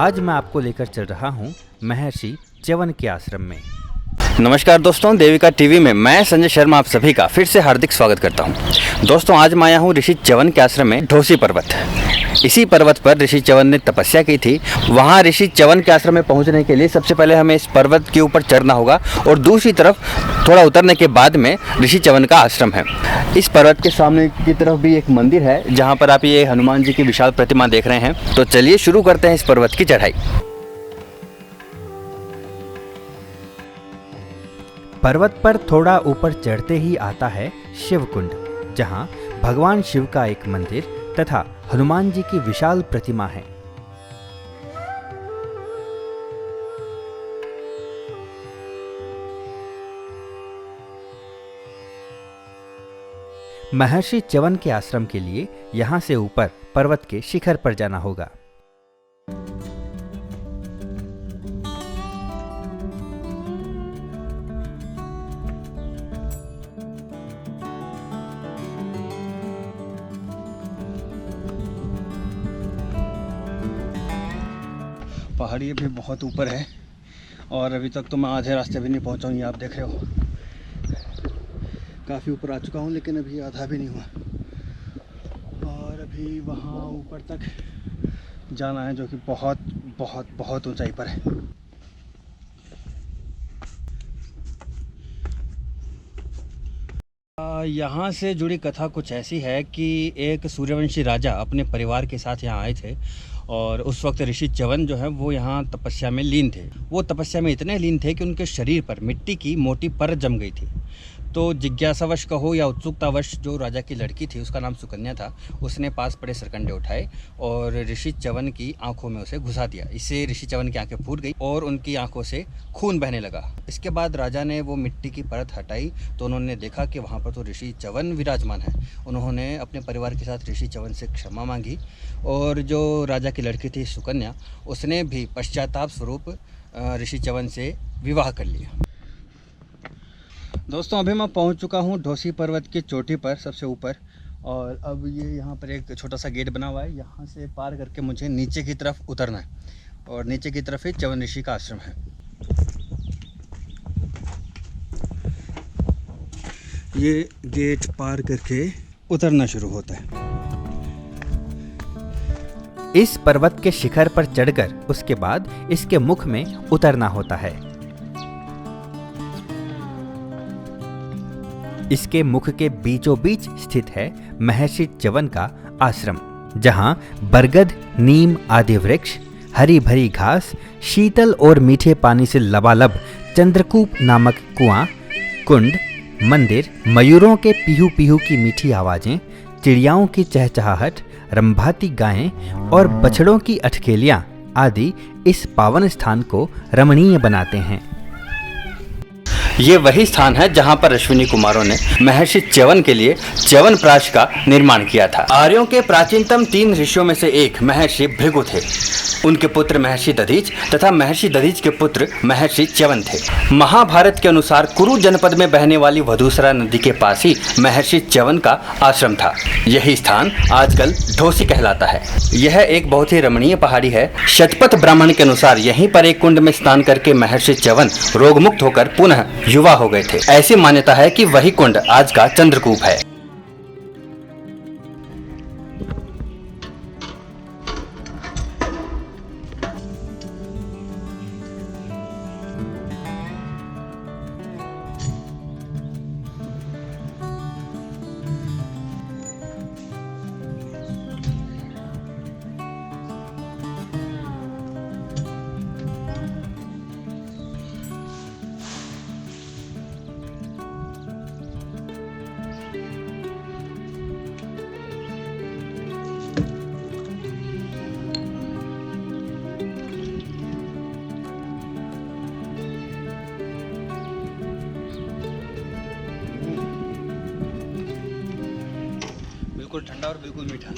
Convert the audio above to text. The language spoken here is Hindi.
आज मैं आपको लेकर चल रहा हूँ महर्षि च्यवन के आश्रम में। नमस्कार दोस्तों, देविका टीवी में मैं संजय शर्मा आप सभी का फिर से हार्दिक स्वागत करता हूं। दोस्तों, आज मैं आया हूं ऋषि च्यवन के आश्रम में ढोसी पर्वत। इसी पर्वत पर ऋषि च्यवन ने तपस्या की थी। वहां ऋषि च्यवन के आश्रम में पहुंचने के लिए सबसे पहले हमें इस पर्वत के ऊपर चढ़ना होगा और दूसरी तरफ थोड़ा उतरने के बाद में ऋषि च्यवन का आश्रम है। इस पर्वत के सामने की तरफ भी एक मंदिर है जहाँ पर आप ये हनुमान जी की विशाल प्रतिमा देख रहे हैं। तो चलिए शुरू करते हैं इस पर्वत की चढ़ाई। पर्वत पर थोड़ा ऊपर चढ़ते ही आता है शिवकुंड, जहां भगवान शिव का एक मंदिर तथा हनुमान जी की विशाल प्रतिमा है। महर्षि च्यवन के आश्रम के लिए यहां से ऊपर पर्वत के शिखर पर जाना होगा। पहाड़ी अभी बहुत ऊपर है और अभी तक तो मैं आधे रास्ते भी नहीं पहुंचा हूँ। ये आप देख रहे हो, काफ़ी ऊपर आ चुका हूँ लेकिन अभी आधा भी नहीं हुआ और अभी वहाँ ऊपर तक जाना है जो कि बहुत बहुत बहुत ऊंचाई पर है। यहाँ से जुड़ी कथा कुछ ऐसी है कि एक सूर्यवंशी राजा अपने परिवार के साथ यहाँ आए थे और उस वक्त ऋषि च्यवन जो है वो यहाँ तपस्या में लीन थे। वो तपस्या में इतने लीन थे कि उनके शरीर पर मिट्टी की मोटी परत जम गई थी। तो जिज्ञासावश कहो या उत्सुकतावश जो राजा की लड़की थी, उसका नाम सुकन्या था, उसने पास पड़े सरकंडे उठाए और ऋषि च्यवन की आंखों में उसे घुसा दिया। इससे ऋषि च्यवन की आंखें फूट गई और उनकी आंखों से खून बहने लगा। इसके बाद राजा ने वो मिट्टी की परत हटाई तो उन्होंने देखा कि वहाँ पर तो ऋषि च्यवन विराजमान है। उन्होंने अपने परिवार के साथ ऋषि च्यवन से क्षमा मांगी और जो राजा की लड़की थी सुकन्या, उसने भी पश्चाताप स्वरूप ऋषि च्यवन से विवाह कर लिया। दोस्तों, अभी मैं पहुंच चुका हूं ढोसी पर्वत की चोटी पर, सबसे ऊपर। और अब ये यहाँ पर एक छोटा सा गेट बना हुआ है। यहाँ से पार करके मुझे नीचे की तरफ उतरना है और नीचे की तरफ ही च्यवन ऋषि का आश्रम है। ये गेट पार करके उतरना शुरू होता है। इस पर्वत के शिखर पर चढ़कर उसके बाद इसके मुख में उतरना होता है। इसके मुख के बीचों बीच स्थित है महर्षि च्यवन का आश्रम, जहां बरगद, नीम आदि वृक्ष, हरी भरी घास, शीतल और मीठे पानी से लबालब चंद्रकूप नामक कुआं, कुंड, मंदिर, मयूरों के पीहू पीहू की मीठी आवाजें, चिड़ियाओं की चहचहाहट, रंभाती गायें और बछड़ों की अठखेलियां आदि इस पावन स्थान को रमणीय बनाते हैं। ये वही स्थान है जहाँ पर अश्विनी कुमारों ने महर्षि च्यवन के लिए च्यवनप्राश का निर्माण किया था। आर्यों के प्राचीनतम 3 ऋषियों में से एक महर्षि भृगु थे। उनके पुत्र महर्षि दधीच तथा महर्षि दधीच के पुत्र महर्षि च्यवन थे। महाभारत के अनुसार कुरु जनपद में बहने वाली वधूसरा नदी के पास ही महर्षि च्यवन का आश्रम था। यही स्थान आजकल ढोसी कहलाता है। यह एक बहुत ही रमणीय पहाड़ी है। शतपथ ब्राह्मण के अनुसार यहीं पर एक कुंड में स्नान करके महर्षि च्यवन रोगमुक्त होकर पुनः युवा हो गए थे। ऐसी मान्यता है कि वही कुंड आज का चंद्रकूप है। बिल्कुल ठंडा और बिल्कुल मीठा।